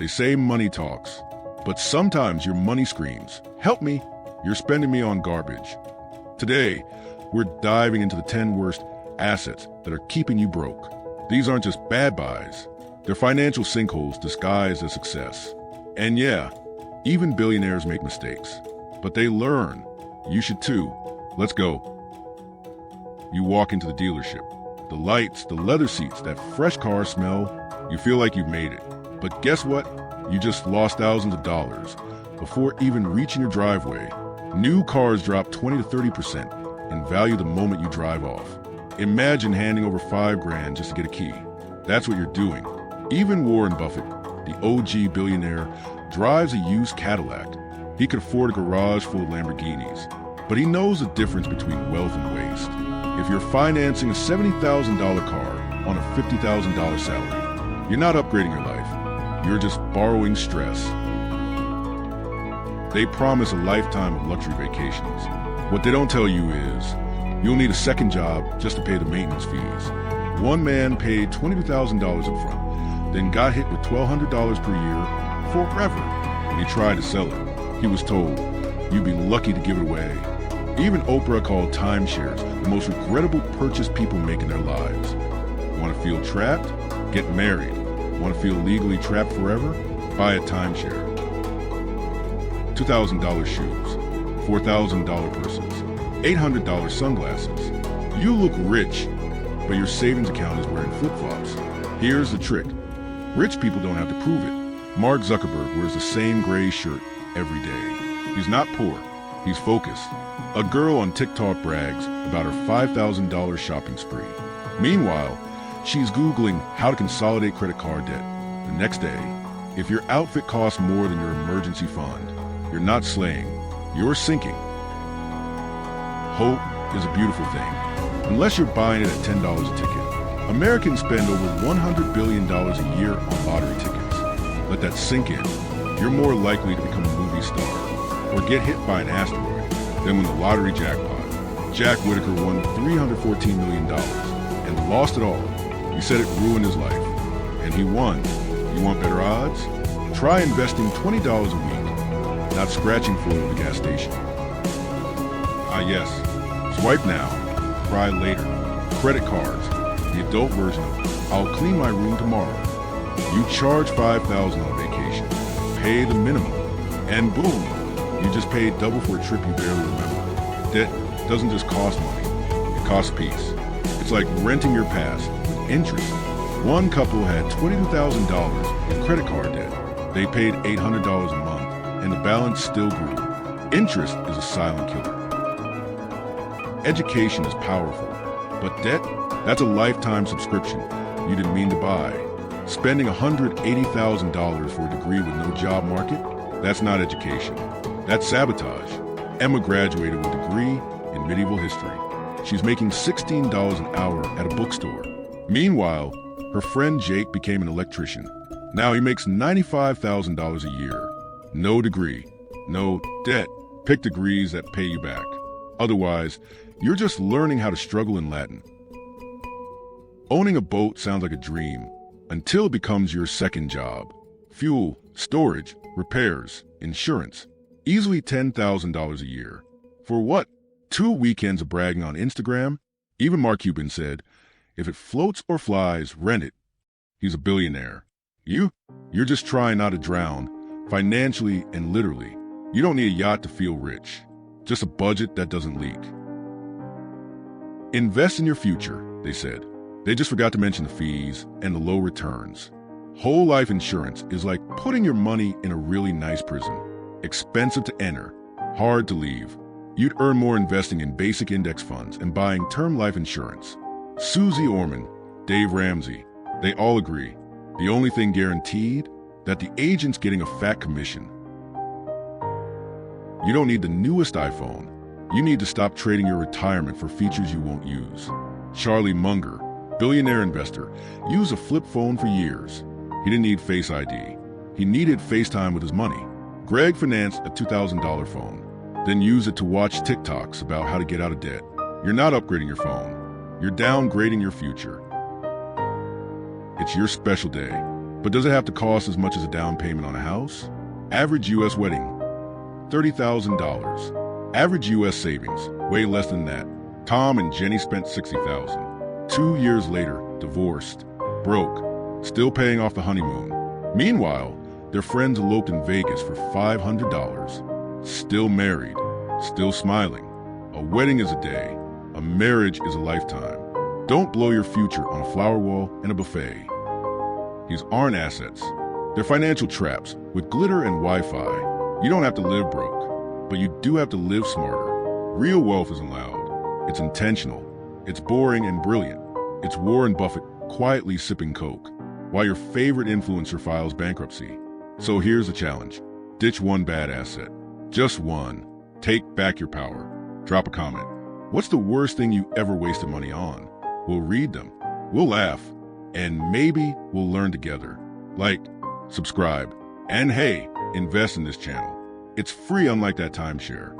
They say money talks, but sometimes your money screams, "Help me, you're spending me on garbage." Today, we're diving into the 10 worst assets that are keeping you broke. These aren't just bad buys. They're financial sinkholes disguised as success. And yeah, even billionaires make mistakes, but they learn. You should too. Let's go. You walk into the dealership. The lights, the leather seats, that fresh car smell, you feel like you've made it. But guess what? You just lost thousands of dollars. Before even reaching your driveway, new cars drop 20 to 30% in value the moment you drive off. Imagine handing over $5,000 just to get a key. That's what you're doing. Even Warren Buffett, the OG billionaire, drives a used Cadillac. He could afford a garage full of Lamborghinis, but he knows the difference between wealth and waste. If you're financing a $70,000 car on a $50,000 salary, you're not upgrading your life. You're just borrowing stress. They promise a lifetime of luxury vacations. What they don't tell you is, you'll need a second job just to pay the maintenance fees. One man paid $22,000 up front, then got hit with $1,200 per year forever. When he tried to sell it, he was told, "You'd be lucky to give it away." Even Oprah called timeshares the most regrettable purchase people make in their lives. Want to feel trapped? Get married. Want to feel legally trapped forever? Buy a timeshare. $2,000 shoes, $4,000 purses, $800 sunglasses. You look rich, but your savings account is wearing flip-flops. Here's the trick. Rich people don't have to prove it. Mark Zuckerberg wears the same gray shirt every day. He's not poor, he's focused. A girl on TikTok brags about her $5,000 shopping spree. Meanwhile, she's Googling how to consolidate credit card debt. The next day, if your outfit costs more than your emergency fund, you're not slaying, you're sinking. Hope is a beautiful thing, unless you're buying it at $10 a ticket. Americans spend over $100 billion a year on lottery tickets. Let that sink in. You're more likely to become a movie star or get hit by an asteroid than win the lottery jackpot. Jack Whitaker won $314 million and lost it all. He said it ruined his life. And he won. You want better odds? Try investing $20 a week, not scratching for it at the gas station. Ah yes, swipe now, cry later. Credit cards, the adult version of "I'll clean my room tomorrow." You charge $5,000 on vacation, pay the minimum, and boom, you just paid double for a trip you barely remember. Debt doesn't just cost money, it costs peace. It's like renting your past with interest. One couple had $22,000 in credit card debt. They paid $800 a month, and the balance still grew. Interest is a silent killer. Education is powerful, but debt, that's a lifetime subscription you didn't mean to buy. Spending $180,000 for a degree with no job market, that's not education. That's sabotage. Emma graduated with a degree in medieval history. She's making $16 an hour at a bookstore. Meanwhile, her friend Jake became an electrician. Now he makes $95,000 a year. No degree, no debt. Pick degrees that pay you back. Otherwise, you're just learning how to struggle in Latin. Owning a boat sounds like a dream until it becomes your second job. Fuel, storage, repairs, insurance. Easily $10,000 a year. For what? 2 weekends of bragging on Instagram? Even Mark Cuban said, "If it floats or flies, rent it." He's a billionaire. You're just trying not to drown, financially and literally. You don't need a yacht to feel rich. Just a budget that doesn't leak. Invest in your future, they said. They just forgot to mention the fees and the low returns. Whole life insurance is like putting your money in a really nice prison. Expensive to enter, hard to leave. You'd earn more investing in basic index funds and buying term life insurance. Susie Orman, Dave Ramsey, they all agree. The only thing guaranteed, that the agent's getting a fat commission. You don't need the newest iPhone. You need to stop trading your retirement for features you won't use. Charlie Munger, billionaire investor, used a flip phone for years. He didn't need Face ID. He needed FaceTime with his money. Greg financed a $2,000 phone, then used it to watch TikToks about how to get out of debt. You're not upgrading your phone. You're downgrading your future. It's your special day. But does it have to cost as much as a down payment on a house? Average U.S. wedding, $30,000. Average U.S. savings, way less than that. Tom and Jenny spent $60,000. 2 years later, divorced, broke, still paying off the honeymoon. Meanwhile, their friends eloped in Vegas for $500. Still married, still smiling. A wedding is a day, a marriage is a lifetime. Don't blow your future on a flower wall and a buffet. These aren't assets. They're financial traps with glitter and Wi-Fi. You don't have to live broke, but you do have to live smarter. Real wealth isn't loud. It's intentional. It's boring and brilliant. It's Warren Buffett quietly sipping Coke while your favorite influencer files bankruptcy. So here's the challenge. Ditch one bad asset. Just one. Take back your power. Drop a comment. What's the worst thing you ever wasted money on? We'll read them. We'll laugh. And maybe we'll learn together. Like, subscribe, and hey, invest in this channel. It's free, unlike that timeshare.